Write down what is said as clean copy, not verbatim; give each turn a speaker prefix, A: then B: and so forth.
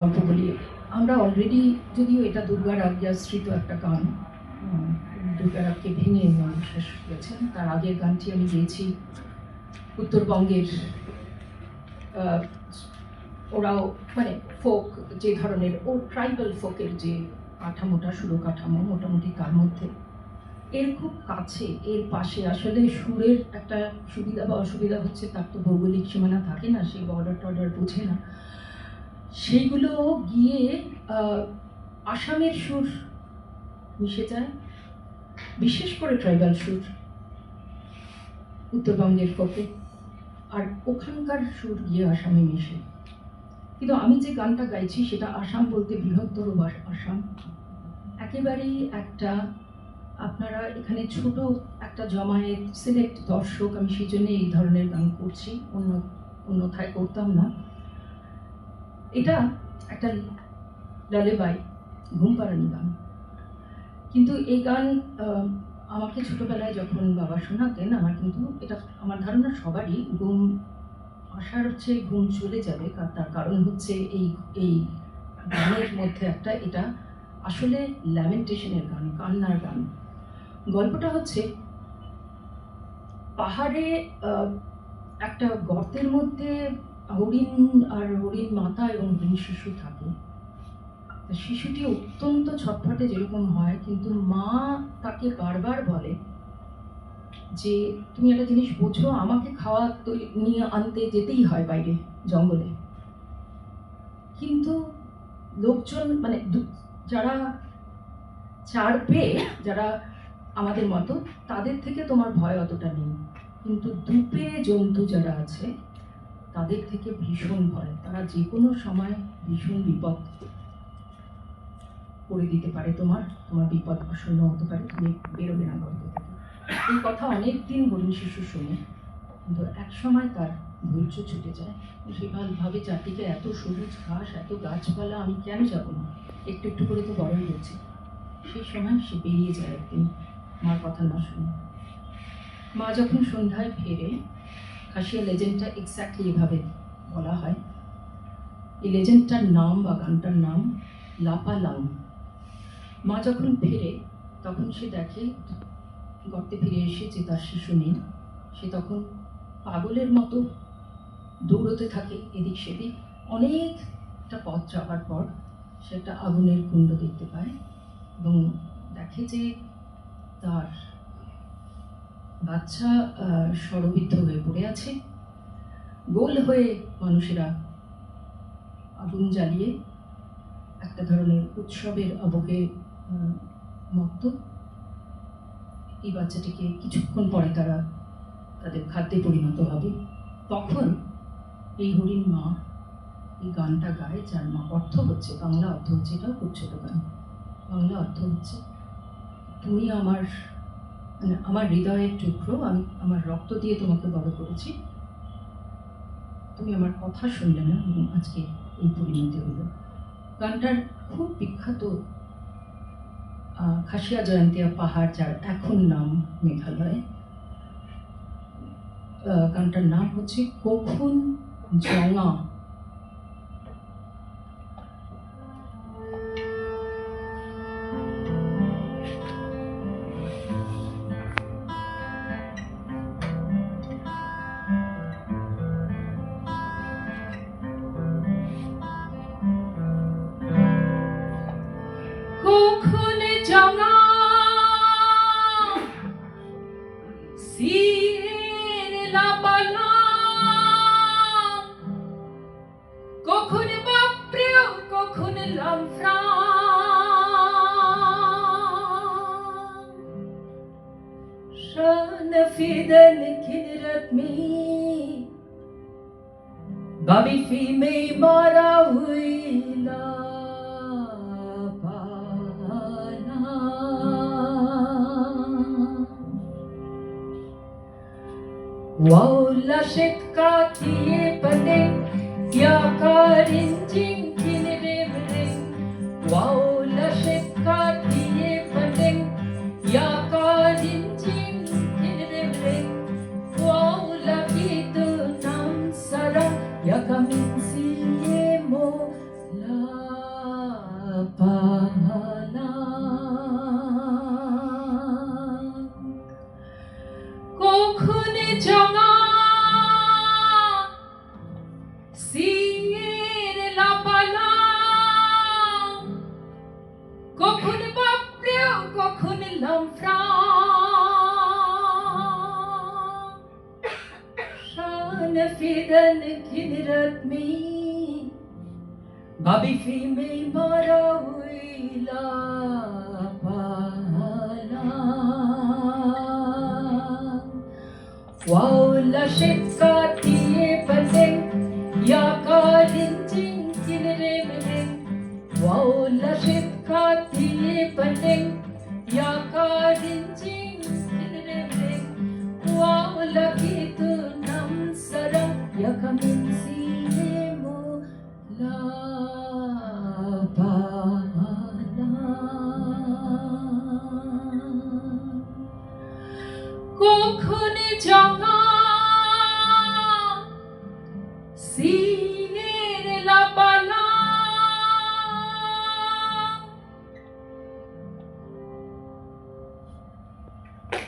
A: গল্প বলি। আমরা অলরেডি, যদিও এটা দুর্গার আজ্ঞাশ্রিত একটা গান, দুর্গার আজ্ঞে ভেঙে মানুষ শেষ করেছেন, তার আগের গানটি আমি গেয়েছি উত্তরবঙ্গের ওরাও মানে ফোক যে ধরনের, ও ট্রাইবাল ফোকের যে কাঠামোটা, সুরো কাঠামো মোটামুটি তার মধ্যে এর খুব কাছে, এর পাশে আসলে সুরের একটা সুবিধা বা অসুবিধা হচ্ছে তার তো ভৌগোলিক সীমানা থাকে না, সেই বর্ডার টর্ডার বোঝে না, সেইগুলো গিয়ে আসামের সুর মিশে যায়, বিশেষ করে ট্রাইবাল সুর উত্তরবঙ্গের ফোকে, আর ওখানকার সুর গিয়ে আসামে মিশে। কিন্তু আমি যে গানটা গাইছি সেটা আসাম বলতে বৃহত্তর আসাম, একেবারেই একটা, আপনারা এখানে ছোট একটা জমায়েত সিলেক্ট দর্শক, আমি সেই জন্য এই ধরনের গান করছি, অন্যথায় করতাম না। এটা একটা লালেবাই, ঘুম পাড়ানি গান। কিন্তু এই গান আমাকে ছোটবেলায় যখন বাবা শোনাতেন, আমার কিন্তু এটা আমার ধারণা সবারই ঘুম আসার হচ্ছে ঘুম চলে যাবে, তার কারণ হচ্ছে এই এই গানের মধ্যে একটা, এটা আসলে ল্যামেন্টেশনের গান, কান্নার গান। গল্পটা হচ্ছে পাহাড়ে একটা গর্তের মধ্যে হরিণ আর হরিণ মাতা এবং হরিণ শিশু থাকে। শিশুটি অত্যন্ত ছটফটে যেরকম হয়, কিন্তু মা তাকে বারবার বলে যে তুমি একটা জিনিস বোঝো, আমাকে খাওয়া নিয়ে আনতে যেতেই হয় বাইরে জঙ্গলে, কিন্তু লোকজন মানে যারা চার পেয়ে, যারা আমাদের মতো, তাদের থেকে তোমার ভয় অতটা নেই, কিন্তু দুপে জন্তু যারা আছে তাদের থেকে ভীষণ ভয়, তারা যে কোনো সময় ভীষণ বিপদ করে দিতে পারে, তোমার বিপদ আসন্ন হতে পারে, তুমি বেরোবে না গল্প থেকে। এই কথা অনেক দিন হরিণ শিশু শোনে, কিন্তু এক সময় তার ধৈর্য ছুটে যায়, সে ভাবে চারদিকে এত সবুজ ঘাস, এত গাছপালা, আমি কেন যাব না, একটু একটু করে তো বড়ই হচ্ছে। সেই সময় সে বেরিয়ে যায় একদিন, মার কথা না শুনে। মা যখন সন্ধ্যায় ফেরে, খাসিয়া লেজেন্ডটা এক্স্যাক্টলি এভাবে বলা হয়। এই লেজেন্ডটার নাম বা গানটার নাম লাপালাং। মা যখন ফেরে তখন সে দেখে গর্তে ফিরে এসে যে তার শিশু নেই, সে তখন পাগলের মতো দৌড়তে থাকে এদিক সেদিক। অনেকটা পথ যাওয়ার পর সে একটা আগুনের কুণ্ড দেখতে পায় এবং দেখে যে তার বাচ্চা শরবিদ্ধ হয়ে পড়ে আছে। গোল হয়ে মানুষেরা আগুন জ্বালিয়ে একটা ধরনের উৎসবের আবহে মত্ত। এই বাচ্চাটিকে কিছুক্ষণ পরে তারা তাদের খাদ্যে পরিণত হবে। তখন এই হরিণ মা এই গানটা গায়, যার অর্থ হচ্ছে, বাংলা অর্থ হচ্ছে, এটাও খুব ছোট গান, বাংলা অর্থ হচ্ছে, তুমি আমার মানে আমার হৃদয়ের টুকরো, আমি আমার রক্ত দিয়ে তোমাকে বড় করেছি, তুমি আমার কথা শুনলে না এবং আজকে এই পরিণতি হলো। গানটার খুব বিখ্যাত খাসিয়া জয়ন্তিয়া পাহাড়, যার এখন নাম মেঘালয়, গানটার নাম হচ্ছে কখন জঙা। কখন জঙা সির লাপালা, কখন বাপ্রেও কখন লামফ্রা, শান ফিদন কিদরত মে বাবি ফি মে মারা হুইলা Waula shetka tiye pade ya karinjing kinrevring. Waula shetka tiye pade ya karinjing kinrevring. Waula kitu nam sara ya kaminsi mo la सूरत में भाभी में मारा हुईला पाला वाउला शिका तिये बसे या कारिंचिन किनरे में वाउला शिका तिये बसे या कारिंचिन किनरे में वाउला की तू नम सरा या कमिंसी mo la কখনে জানা সি